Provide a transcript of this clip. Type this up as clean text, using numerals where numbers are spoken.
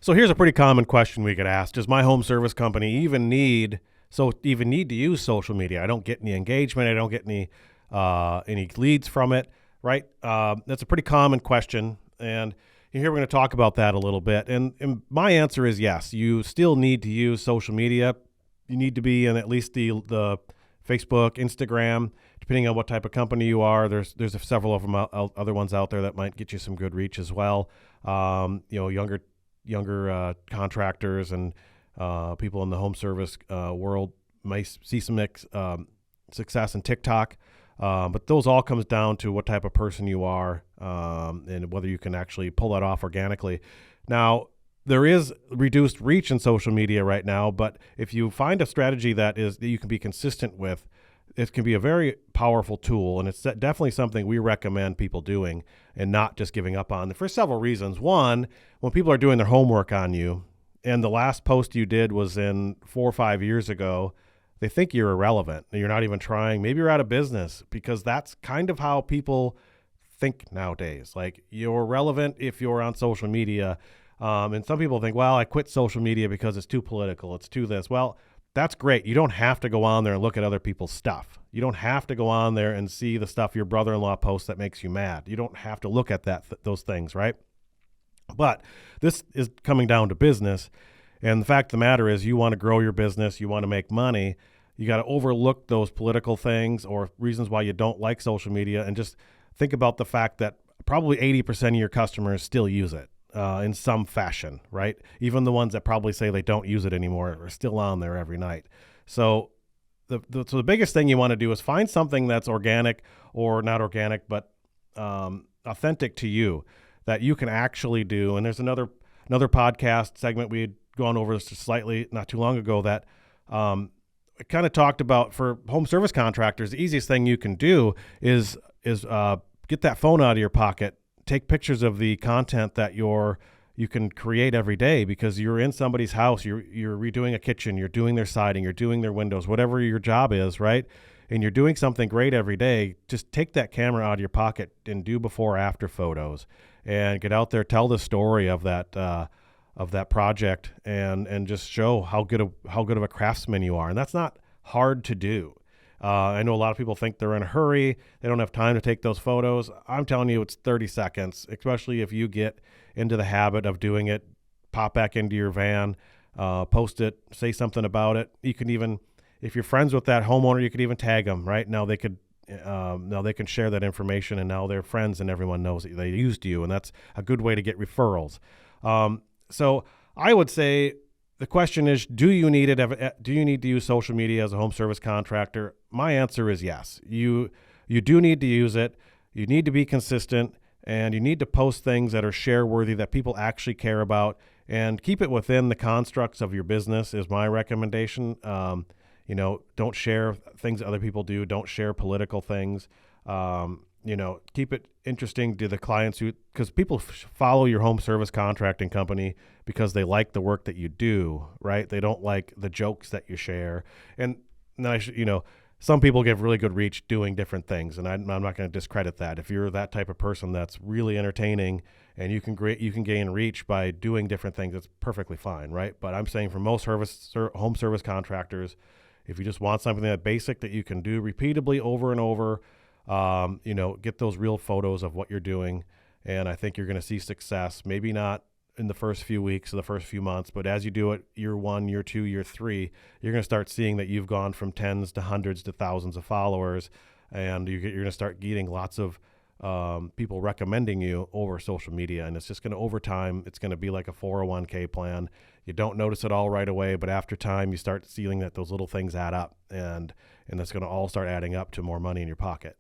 So here's a pretty common question we get asked: does my home service company even need to use social media? I don't get any engagement. I don't get any leads from it. Right? That's a pretty common question, and here we're going to talk about that a little bit. And my answer is yes. You still need to use social media. You need to be in at least the Facebook, Instagram, depending on what type of company you are. There's several of them other ones out there that might get you some good reach as well. Younger contractors and people in the home service world may see some success in TikTok. But those all comes down to what type of person you are and whether you can actually pull that off organically. Now, there is reduced reach in social media right now, but if you find a strategy that you can be consistent with, it can be a very powerful tool, and it's definitely something we recommend people doing and not just giving up on for several reasons. One, when people are doing their homework on you, and the last post you did was in 4 or 5 years ago, they think you're irrelevant. You're not even trying. Maybe you're out of business, because that's kind of how people think nowadays. Like, you're relevant if you're on social media. And some people think, well, I quit social media because it's too political. It's too this. Well, that's great. You don't have to go on there and look at other people's stuff. You don't have to go on there and see the stuff your brother-in-law posts that makes you mad. You don't have to look at those things, right? But this is coming down to business. And the fact of the matter is, you want to grow your business. You want to make money. You got to overlook those political things or reasons why you don't like social media, and just think about the fact that probably 80% of your customers still use it in some fashion, right? Even the ones that probably say they don't use it anymore are still on there every night. So the biggest thing you want to do is find something that's organic, or not organic, but authentic to you, that you can actually do. And there's another podcast segment we had gone over this slightly not too long ago that kind of talked about, for home service contractors, the easiest thing you can do is get that phone out of your pocket, take pictures of the content that you can create every day, because you're in somebody's house, you're redoing a kitchen, you're doing their siding, you're doing their windows, whatever your job is, right? And you're doing something great every day. Just take that camera out of your pocket and do before after photos, and get out there, tell the story of that project, and just show how good of a craftsman you are. And that's not hard to do. I know a lot of people think they're in a hurry. They don't have time to take those photos. I'm telling you, it's 30 seconds, especially if you get into the habit of doing it. Pop back into your van, post it, say something about it. You can even, if you're friends with that homeowner, you could even tag them, right? Now they can share that information, and now they're friends and everyone knows that they used you. And that's a good way to get referrals. So I would say the question is, do you need it? Do you need to use social media as a home service contractor? My answer is yes. You do need to use it. You need to be consistent, and you need to post things that are share worthy, that people actually care about, and keep it within the constructs of your business is my recommendation. Don't share things other people do. Don't share political things. Keep it interesting to the clients because people follow your home service contracting company because they like the work that you do, right? They don't like the jokes that you share. And then some people get really good reach doing different things, and I'm not going to discredit that. If you're that type of person that's really entertaining and you can gain reach by doing different things, it's perfectly fine, right? But I'm saying for most home service contractors, if you just want something that basic that you can do repeatedly over and over, get those real photos of what you're doing. And I think you're going to see success, maybe not in the first few weeks or the first few months, but as you do it, year 1, year 2, year 3, you're going to start seeing that you've gone from tens to hundreds to thousands of followers. And you're going to start getting lots of people recommending you over social media. And it's just going to, over time, it's going to be like a 401k plan. You don't notice it all right away, but after time, you start seeing that those little things add up, and that's going to all start adding up to more money in your pocket.